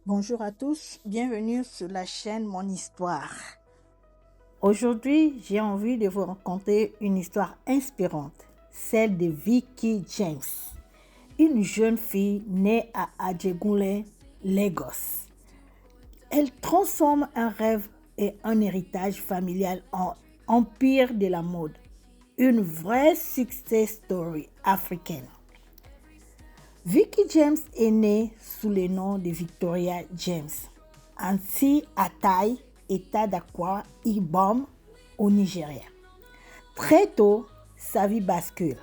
Bonjour à tous, bienvenue sur la chaîne Mon Histoire. Aujourd'hui, j'ai envie de vous raconter une histoire inspirante, celle de Vicky James, une jeune fille née à Ajegunle, Lagos. Elle transforme un rêve et un héritage familial en empire de la mode, une vraie success story africaine. Vicky James est née sous le nom de Victoria James, ainsi à Taï, État d'Akwa Ibom, au Nigeria. Très tôt, sa vie bascule.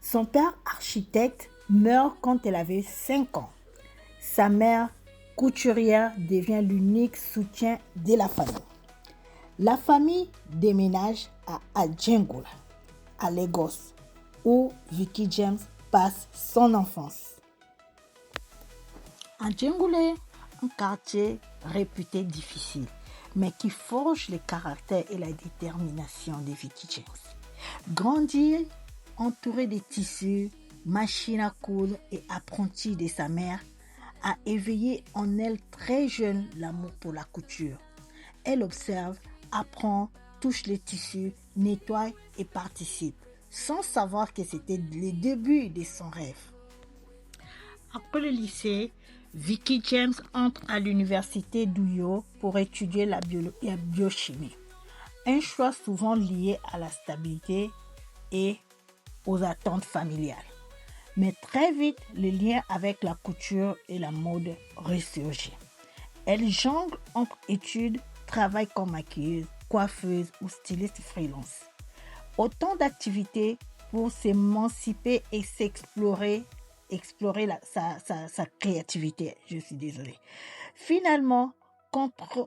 Son père architecte meurt quand elle avait 5 ans. Sa mère, couturière, devient l'unique soutien de la famille. La famille déménage à Ajegunle, à Lagos, où Vicky James passe son enfance. Ajegunle, un quartier réputé difficile, mais qui forge le caractère et la détermination de Vicky James. Grandir entouré de tissus, machines à coudre et apprentis de sa mère a éveillé en elle très jeune l'amour pour la couture. Elle observe, apprend, touche les tissus, nettoie et participe, sans savoir que c'était le début de son rêve. Après le lycée, Vicky James entre à l'université d'Uyo pour étudier la biochimie. Un choix souvent lié à la stabilité et aux attentes familiales. Mais très vite, le lien avec la couture et la mode ressurgit. Elle jongle entre études, travail comme maquilleuse, coiffeuse ou styliste freelance. Autant d'activités pour s'émanciper et explorer sa créativité. Je suis désolée. Finalement,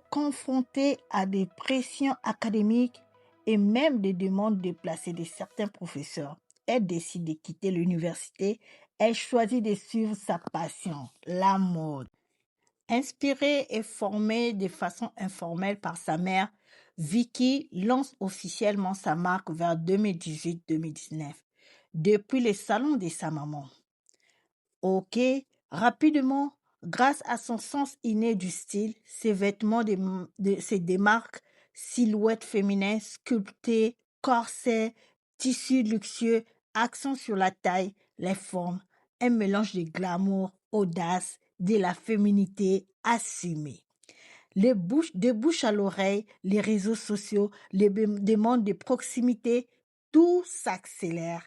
confrontée à des pressions académiques et même des demandes déplacées de certains professeurs, elle décide de quitter l'université. Elle choisit de suivre sa passion, la mode. Inspirée et formée de façon informelle par sa mère, Vicky lance officiellement sa marque vers 2018-2019, depuis les salons de sa maman. Ok, rapidement, grâce à son sens inné du style, ses vêtements se démarquent, silhouettes féminines sculptées, corsets, tissus luxueux, accent sur la taille, les formes, un mélange de glamour, audace, de la féminité assumée. De bouche à l'oreille, les réseaux sociaux, les demandes de proximité, tout s'accélère.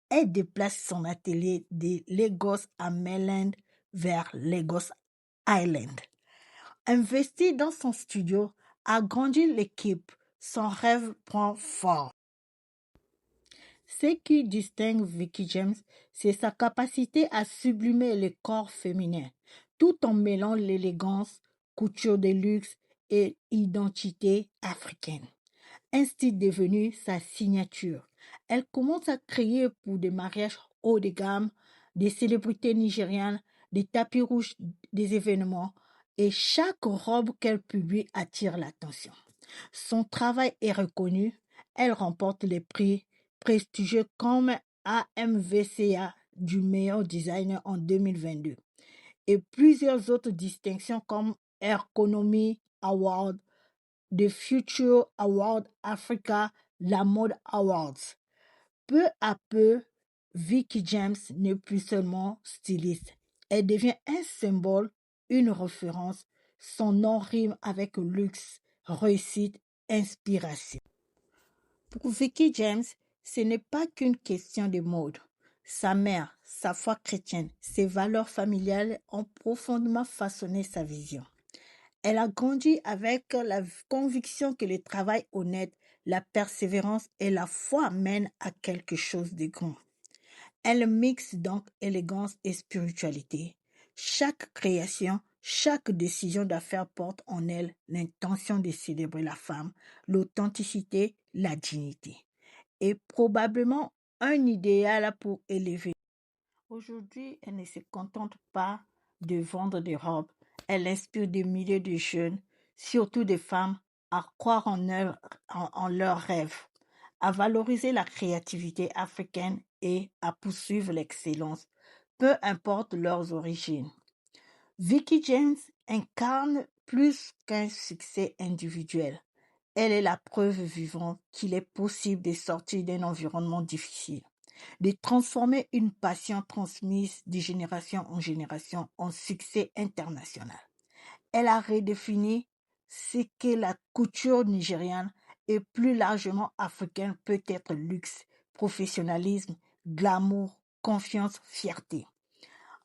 Elle déplace son atelier de Lagos à Mainland vers Lagos Island. Investie dans son studio, agrandit l'équipe, son rêve prend forme. Ce qui distingue Vicky James, c'est sa capacité à sublimer le corps féminin, tout en mêlant l'élégance, couture de luxe et identité africaine. Un style devenu sa signature. Elle commence à créer pour des mariages haut de gamme, des célébrités nigérianes, des tapis rouges des événements, et chaque robe qu'elle publie attire l'attention. Son travail est reconnu, elle remporte les prix prestigieux comme AMVCA du meilleur designer en 2022 et plusieurs autres distinctions comme Ergonomy Award, The Future Award Africa, la Mode Awards. Peu à peu, Vicky James n'est plus seulement styliste. Elle devient un symbole, une référence. Son nom rime avec luxe, réussite, inspiration. Pour Vicky James, ce n'est pas qu'une question de mode. Sa mère, sa foi chrétienne, ses valeurs familiales ont profondément façonné sa vision. Elle a grandi avec la conviction que le travail honnête, la persévérance et la foi mènent à quelque chose de grand. Elle mixe donc élégance et spiritualité. Chaque création, chaque décision d'affaires porte en elle l'intention de célébrer la femme, l'authenticité, la dignité. Et probablement un idéal pour élever. Aujourd'hui, elle ne se contente pas de vendre des robes. Elle inspire des milliers de jeunes, surtout des femmes, à croire en leurs rêves, à valoriser la créativité africaine et à poursuivre l'excellence, peu importe leurs origines. Vicky James incarne plus qu'un succès individuel. Elle est la preuve vivante qu'il est possible de sortir d'un environnement difficile, de transformer une passion transmise de génération en génération en succès international. Elle a redéfini ce que la couture nigériane et plus largement africaine peut être: luxe, professionnalisme, glamour, confiance, fierté.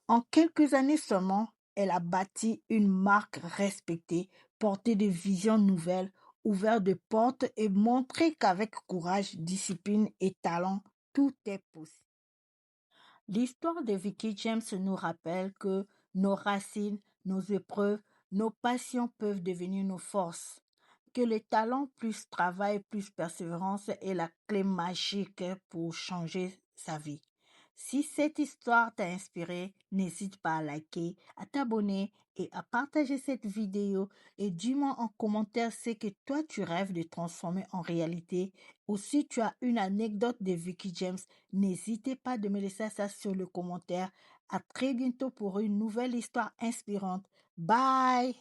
En quelques années seulement, elle a bâti une marque respectée, porté de visions nouvelles, ouvert des portes et montré qu'avec courage, discipline et talent, tout est possible. L'histoire de Vicky James nous rappelle que nos racines, nos épreuves, nos passions peuvent devenir nos forces, que le talent plus travail plus persévérance est la clé magique pour changer sa vie. Si cette histoire t'a inspiré, n'hésite pas à liker, à t'abonner et à partager cette vidéo, et dis-moi en commentaire ce que toi tu rêves de transformer en réalité. Ou si tu as une anecdote de Vicky James, n'hésitez pas de me laisser ça sur le commentaire. À très bientôt pour une nouvelle histoire inspirante. Bye!